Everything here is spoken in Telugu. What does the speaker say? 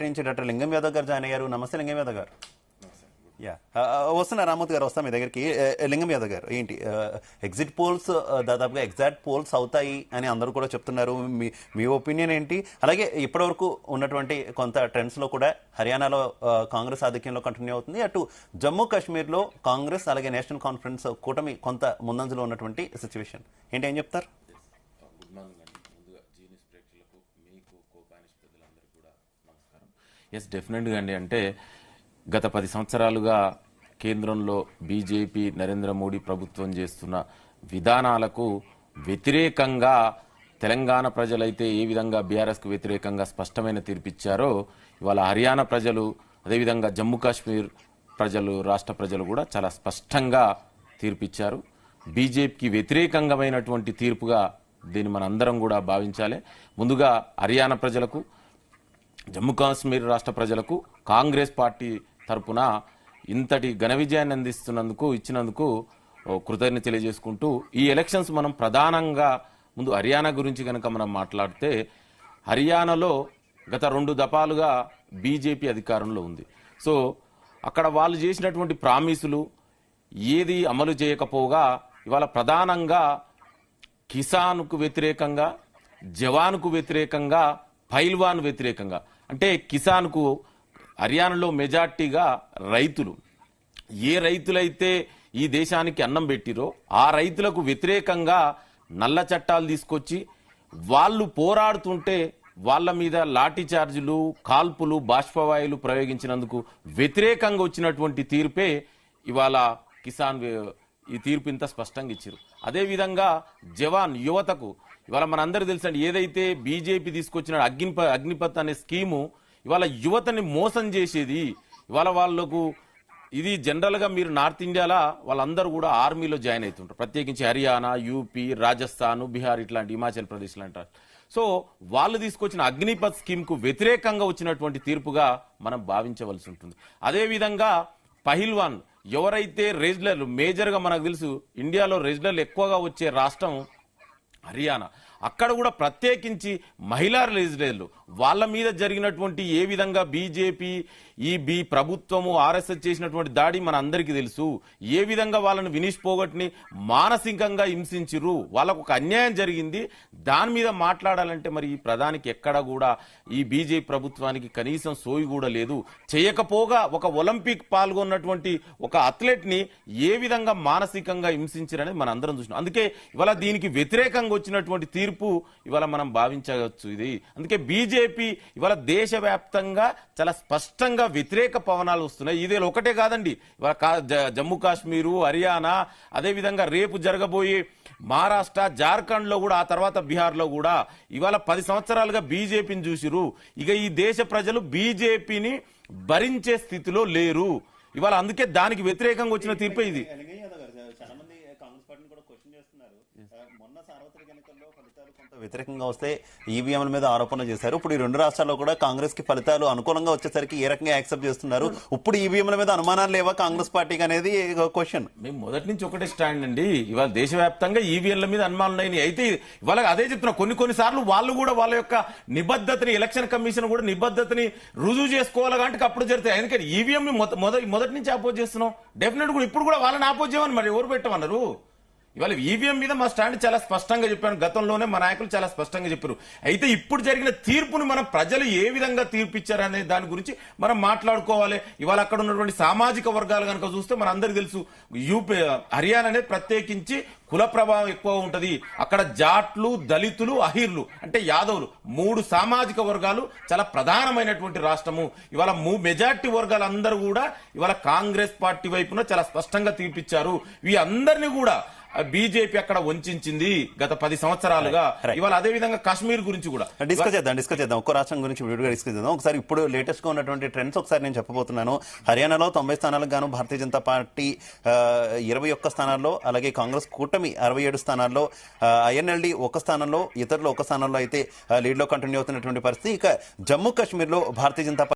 నుంచి డాక్టర్ లింగం యాదవ్ గారు జాయిన్ అయ్యారు. నమస్తే లింగం యాదవ్ గారు. వస్తున్నా రామూర్తి గారు, వస్తాం మీ దగ్గరికి. లింగం యాదవ్ గారు, ఏంటి ఎగ్జిట్ పోల్స్ దాదాపుగా ఎగ్జాక్ట్ పోల్స్ అవుతాయి అని అందరూ కూడా చెప్తున్నారు. మీ ఒపీనియన్ ఏంటి? అలాగే ఇప్పటివరకు ఉన్నటువంటి కొంత ట్రెండ్స్లో కూడా హర్యానాలో కాంగ్రెస్ ఆధిక్యంలో కంటిన్యూ అవుతుంది. అటు జమ్మూ కాశ్మీర్లో కాంగ్రెస్ అలాగే నేషనల్ కాన్ఫరెన్స్ కూటమి కొంత ముందంజలో ఉన్నటువంటి సిచ్యువేషన్ ఏంటి, ఏం చెప్తారు? గుడ్ మార్నింగ్ అండి. ముందుగా జీనిస్ ప్రేక్షకులకు, మీకు కోపానిష్ ప్రజలందరికీ కూడా నమస్కారం. ఎస్, డెఫినెట్గా అండి. అంటే గత 10 సంవత్సరాలుగా కేంద్రంలో బీజేపీ నరేంద్ర మోడీ ప్రభుత్వం చేస్తున్న విధానాలకు వ్యతిరేకంగా తెలంగాణ ప్రజలైతే ఏ విధంగా బీఆర్ఎస్కు వ్యతిరేకంగా స్పష్టమైన తీర్పిచ్చారో, ఇవాళ హర్యానా ప్రజలు, అదేవిధంగా జమ్మూ కాశ్మీర్ ప్రజలు, రాష్ట్ర ప్రజలు కూడా చాలా స్పష్టంగా తీర్పిచ్చారు. బీజేపీకి వ్యతిరేకంగామైనటువంటి తీర్పుగా దీన్ని మనందరం కూడా భావించాలి. ముందుగా హర్యానా ప్రజలకు, జమ్మూ కాశ్మీర్ రాష్ట్ర ప్రజలకు కాంగ్రెస్ పార్టీ తరపున ఇంతటి ఘన విజయాన్ని ఇచ్చినందుకు కృతజ్ఞత తెలియజేసుకుంటూ, ఈ ఎలక్షన్స్ మనం ప్రధానంగా ముందు హర్యానా గురించి కనుక మనం మాట్లాడితే, హర్యానాలో గత 2 దఫాలుగా బీజేపీ అధికారంలో ఉంది. సో అక్కడ వాళ్ళు చేసినటువంటి ప్రామిసులు ఏది అమలు చేయకపోగా ఇవాళ ప్రధానంగా కిసాన్కు వ్యతిరేకంగా, జవాన్కు వ్యతిరేకంగా, పైల్వాన్ వ్యతిరేకంగా, అంటే కిసాన్కు హర్యానాలో మెజార్టీగా రైతులు, ఏ రైతులైతే ఈ దేశానికి అన్నం పెట్టిరో ఆ రైతులకు వ్యతిరేకంగా నల్ల చట్టాలు తీసుకొచ్చి వాళ్ళు పోరాడుతుంటే వాళ్ళ మీద లాఠీ చార్జీలు, కాల్పులు, బాష్పవాయులు ప్రయోగించినందుకు వ్యతిరేకంగా వచ్చినటువంటి తీర్పే ఇవాళ కిసాన్ ఈ తీర్పు ఇంత స్పష్టంగా ఇచ్చారు. అదేవిధంగా జవాన్ యువతకు ఇవాళ మనందరూ తెలుసండి, ఏదైతే బీజేపీ తీసుకొచ్చిన అగ్నిపత్ అనే స్కీము ఇవాళ యువతని మోసం చేసేది. ఇవాళ వాళ్లకు ఇది జనరల్గా మీరు నార్త్ ఇండియాలో వాళ్ళందరూ కూడా ఆర్మీలో జాయిన్ అవుతుంటారు, ప్రత్యేకించి హర్యానా, యూపీ, రాజస్థాన్, బీహార్, ఇట్లాంటి హిమాచల్ ప్రదేశ్ లాంటి. సో వాళ్ళు తీసుకొచ్చిన అగ్నిపత్ స్కీమ్కు వ్యతిరేకంగా వచ్చినటువంటి తీర్పుగా మనం భావించవలసి ఉంటుంది. అదేవిధంగా పహిల్వాన్, ఎవరైతే రెజ్లర్లు, మేజర్గా మనకు తెలుసు ఇండియాలో రెజ్లర్లు ఎక్కువగా వచ్చే రాష్ట్రం హర్యానా, అక్కడ కూడా ప్రత్యేకించి మహిళా రెజ్లర్లు వాళ్ళ మీద జరిగినటువంటి ఏ విధంగా బీజేపీ ప్రభుత్వము ఆర్ఎస్ఎస్ చేసినటువంటి దాడి మన అందరికీ తెలుసు. ఏ విధంగా వాళ్ళని వినీష్ పోగొట్ని మానసికంగా హింసించిర్రు, వాళ్ళకు ఒక అన్యాయం జరిగింది. దాని మీద మాట్లాడాలంటే మరి ఈ ప్రధానికి ఎక్కడ కూడా ఈ బీజేపీ ప్రభుత్వానికి కనీసం సోయి కూడా లేదు. చేయకపోగా ఒక ఒలింపిక్ పాల్గొన్నటువంటి ఒక అథ్లెట్ ని ఏ విధంగా మానసికంగా హింసించారనేది మన అందరం చూసినాం. అందుకే ఇవాళ దీనికి వ్యతిరేకంగా వచ్చినటువంటి తీర్పు ఇవాళ మనం భావించవచ్చు. ఇది అందుకే బీజేపీ ఇవాళ దేశవ్యాప్తంగా చాలా స్పష్టంగా వ్యతిరేక పవనాలు వస్తున్నాయి. ఇదే ఒకటే కాదండి, ఇవాళ జమ్మూ కాశ్మీరు, హర్యానా, అదేవిధంగా రేపు జరగబోయే మహారాష్ట్ర, జార్ఖండ్ లో కూడా, ఆ తర్వాత బీహార్ లో కూడా ఇవాళ 10 సంవత్సరాలుగా బీజేపీని చూసిరు. ఇక ఈ దేశ ప్రజలు బీజేపీని భరించే స్థితిలో లేరు ఇవాళ. అందుకే దానికి వ్యతిరేకంగా వచ్చిన తీర్పు ఇది. మొన్న సార్వత్రిక ఎన్నికల్లో ఫలితాలు కొంత వ్యతిరేకంగా వస్తే ఈవీఎంల మీద ఆరోపణలు చేశారు. ఇప్పుడు ఈ 2 రాష్ట్రాల్లో కూడా కాంగ్రెస్ కి ఫలితాలు అనుకూలంగా వచ్చేసరికి ఏ రకంగా యాక్సెప్ట్ చేస్తున్నారు? ఇప్పుడు ఈవీఎంల మీద అనుమానాలు లేవా కాంగ్రెస్ పార్టీకి అనేది క్వశ్చన్. మేము మొదటి నుంచి ఒకటే స్టాండ్ అండి. ఇవాళ దేశవ్యాప్తంగా ఈవీఎంల మీద అనుమానాలు ఉన్నాయి. అయితే ఇవాళ అదే చెప్తున్నా, కొన్ని సార్లు వాళ్ళు కూడా వాళ్ళ యొక్క నిబద్ధతని, ఎలక్షన్ కమిషన్ కూడా నిబద్ధతని రుజువు చేసుకోవాలి కాబట్టి అప్పుడు జరుగుతాయి. ఎందుకంటే ఈవీఎం మొదటి నుంచి అపోజ్ చేస్తున్నాం. డెఫినెట్ కూడా ఇప్పుడు కూడా వాళ్ళని అపోజ్ చేయమని మరి ఎవరు పెట్టమన్నారు? ఇవాళ ఈవీఎం మీద మా స్టాండ్ చాలా స్పష్టంగా చెప్పాను. గతంలోనే మా నాయకులు చాలా స్పష్టంగా చెప్పారు. అయితే ఇప్పుడు జరిగిన తీర్పుని మనం ప్రజలు ఏ విధంగా తీర్పిచ్చారనే దాని గురించి మనం మాట్లాడుకోవాలి. ఇవాళ అక్కడ ఉన్నటువంటి సామాజిక వర్గాలు కనుక చూస్తే మన అందరికీ తెలుసు, యూపీ, హర్యానా అనేది ప్రత్యేకించి కుల ప్రభావం ఎక్కువ ఉంటది. అక్కడ జాట్లు, దళితులు, అహిర్లు అంటే యాదవులు 3 సామాజిక వర్గాలు చాలా ప్రధానమైనటువంటి రాష్ట్రము. ఇవాళ మెజార్టీ వర్గాలు అందరూ కూడా ఇవాళ కాంగ్రెస్ పార్టీ వైపున చాలా స్పష్టంగా తీర్పిచ్చారు. ఈ అందరినీ కూడా బీజేపీ అక్కడ వంచింది గత 10 సంవత్సరాలుగా. ఇవాళ అదే విధంగా కాశ్మీర్ గురించి కూడా డిస్కస్ చేద్దాం. ఒక్కో రాష్ట్రం గురించి విడిగా డిస్కస్ చేద్దాం. ఒకసారి ఇప్పుడు లేటెస్ట్ గా ఉన్నటువంటి ట్రెండ్స్ ఒకసారి నేను చెప్పబోతున్నాను. హర్యానాలో 90 స్థానాలకు గాను భారతీయ జనతా పార్టీ 21 స్థానాల్లో, అలాగే కాంగ్రెస్ కూటమి 67 స్థానాల్లో, ఐఎన్ఎల్డి 1 స్థానంలో, ఇతరులు 1 స్థానంలో అయితే లీడ్ లో కంటిన్యూ అవుతున్నటువంటి పరిస్థితి. ఇక జమ్మూ కాశ్మీర్ లో భారతీయ జనతా